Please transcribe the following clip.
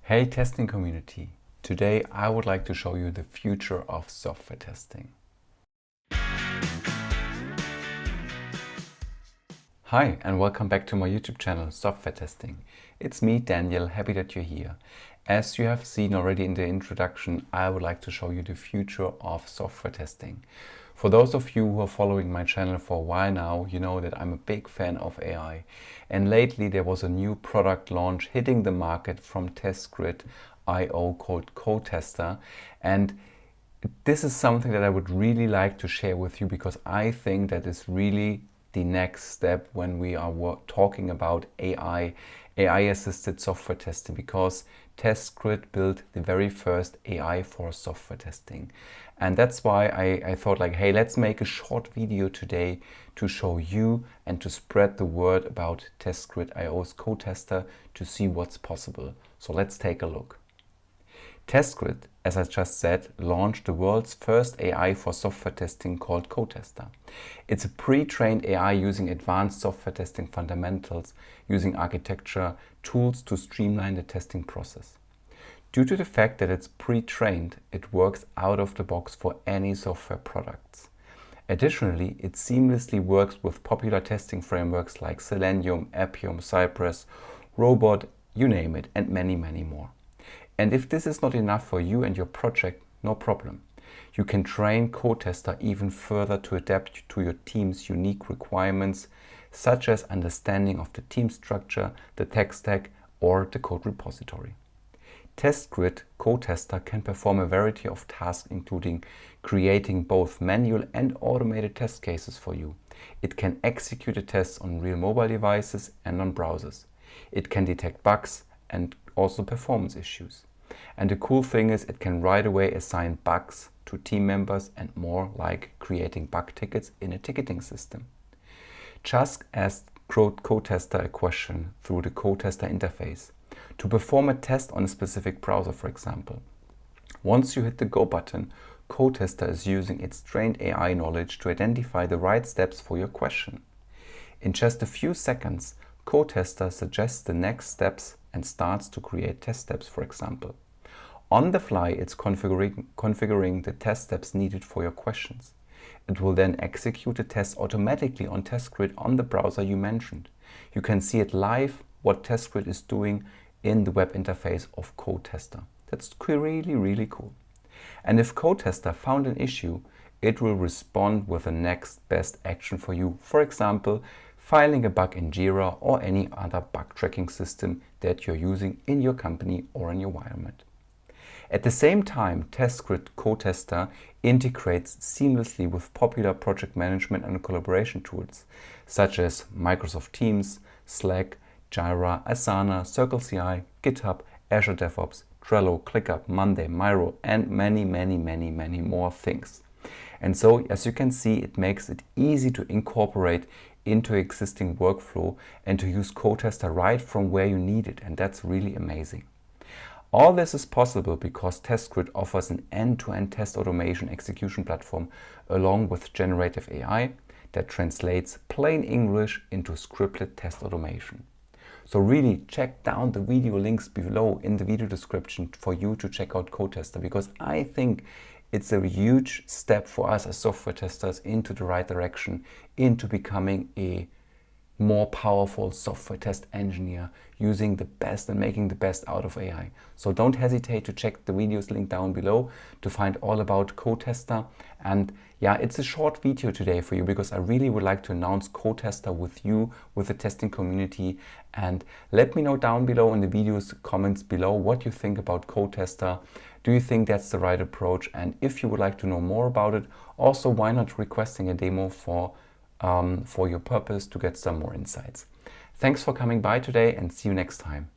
Hey testing community, today I would like to show you the future of software testing. Hi and welcome back to my YouTube channel Software Testing. It's me Daniel, happy that you're here. As you have seen already in the introduction, I would like to show you the future of software testing. For those of you who are following my channel for a while now, you know that I'm a big fan of AI. And lately there was a new product launch hitting the market from TestGrid IO called coTester. And this is something that I would really like to share with you because I think that is really the next step when we are talking about AI-assisted software testing, because TestGrid built the very first AI for software testing. And that's why I thought like, hey, let's make a short video today to show you and to spread the word about TestGrid IO's coTester to see what's possible. So let's take a look. TestGrid, as I just said, launched the world's first AI for software testing called coTester. It's a pre-trained AI using advanced software testing fundamentals, using architecture tools to streamline the testing process. Due to the fact that it's pre-trained, it works out of the box for any software products. Additionally, it seamlessly works with popular testing frameworks like Selenium, Appium, Cypress, Robot, you name it, and many, many more. And if this is not enough for you and your project, no problem. You can train coTester even further to adapt to your team's unique requirements, such as understanding of the team structure, the tech stack, or the code repository. TestGrid coTester can perform a variety of tasks, including creating both manual and automated test cases for you. It can execute the tests on real mobile devices and on browsers. It can detect bugs and also performance issues. And the cool thing is it can right away assign bugs to team members and more, like creating bug tickets in a ticketing system. Just ask coTester a question through the coTester interface to perform a test on a specific browser, for example. Once you hit the go button, coTester is using its trained AI knowledge to identify the right steps for your question. In just a few seconds, coTester suggests the next steps and starts to create test steps, for example. On the fly, it's configuring the test steps needed for your questions. It will then execute the test automatically on TestGrid on the browser you mentioned. You can see it live, what TestGrid is doing in the web interface of coTester. That's really, really cool. And if coTester found an issue, it will respond with the next best action for you. For example, filing a bug in Jira or any other bug tracking system that you're using in your company or in your environment. At the same time, TestGrid coTester integrates seamlessly with popular project management and collaboration tools such as Microsoft Teams, Slack, Jira, Asana, CircleCI, GitHub, Azure DevOps, Trello, ClickUp, Monday, Miro, and many more things. And so, as you can see, it makes it easy to incorporate into existing workflow and to use coTester right from where you need it, and that's really amazing. All this is possible because TestGrid offers an end-to-end test automation execution platform along with generative AI that translates plain English into scripted test automation. So really check down the video links below in the video description for you to check out coTester, because I think it's a huge step for us as software testers into the right direction, into becoming a more powerful software test engineer, using the best and making the best out of AI. So don't hesitate to check the videos linked down below to find all about coTester. And yeah, it's a short video today for you because I really would like to announce coTester with you, with the testing community. And let me know down below in the videos comments below what you think about coTester. Do you think that's the right approach? And if you would like to know more about it, also why not requesting a demo for your purpose to get some more insights. Thanks for coming by today and see you next time.